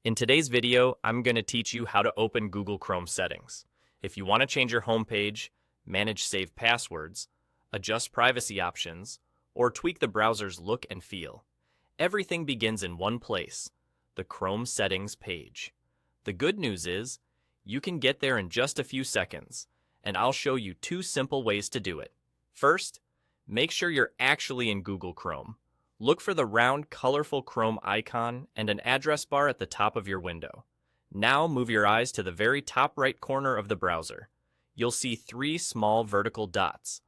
In today's video, I'm going to teach you how to open Google Chrome settings. If you want to change your homepage, manage saved passwords, adjust privacy options, or tweak the browser's look and feel, everything begins in one place, the Chrome settings page. The good news is, you can get there in just a few seconds, and I'll show you two simple ways to do it. First, make sure you're actually in Google Chrome. Look for the round, colorful Chrome icon and an address bar at the top of your window. Now move your eyes to the very top right corner of the browser. You'll see three small vertical dots.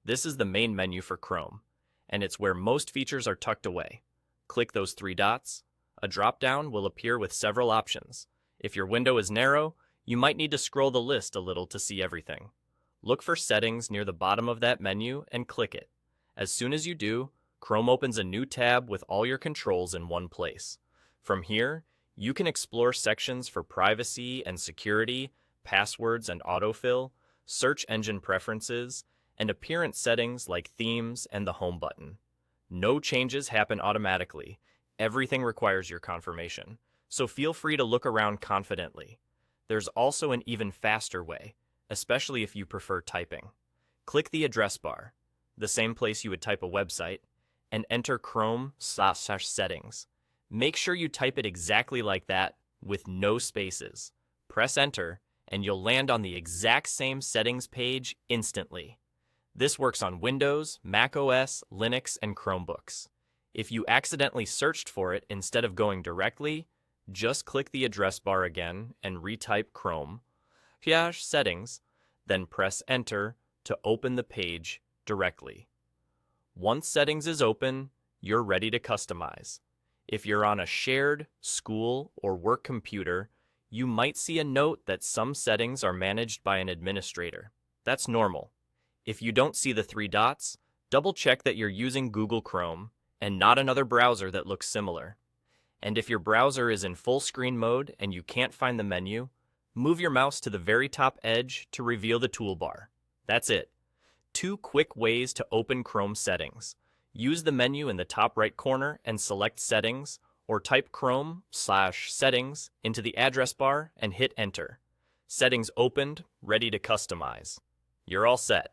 This is the main menu for Chrome, and it's where most features are tucked away. Click those three dots. A drop-down will appear with several options. If your window is narrow, you might need to scroll the list a little to see everything. Look for Settings near the bottom of that menu and click it. As soon as you do, Chrome opens a new tab with all your controls in one place. From here, you can explore sections for privacy and security, passwords and autofill, search engine preferences, and appearance settings like themes and the home button. No changes happen automatically. Everything requires your confirmation, so feel free to look around confidently. There's also an even faster way, especially if you prefer typing. Click the address bar, the same place you would type a website, and enter Chrome/settings. Make sure you type it exactly like that, with no spaces. Press enter, and you'll land on the exact same settings page instantly. This works on Windows, Mac OS, Linux, and Chromebooks. If you accidentally searched for it instead of going directly, just click the address bar again and retype Chrome/settings, then press enter to open the page directly. Once settings is open, you're ready to customize. If you're on a shared, school, or work computer, you might see a note that some settings are managed by an administrator. That's normal. If you don't see the three dots, double-check that you're using Google Chrome and not another browser that looks similar. And if your browser is in full screen mode and you can't find the menu, move your mouse to the very top edge to reveal the toolbar. That's it. Two quick ways to open Chrome settings. Use the menu in the top right corner and select Settings, or type Chrome/settings into the address bar and hit enter. Settings opened, ready to customize. You're all set.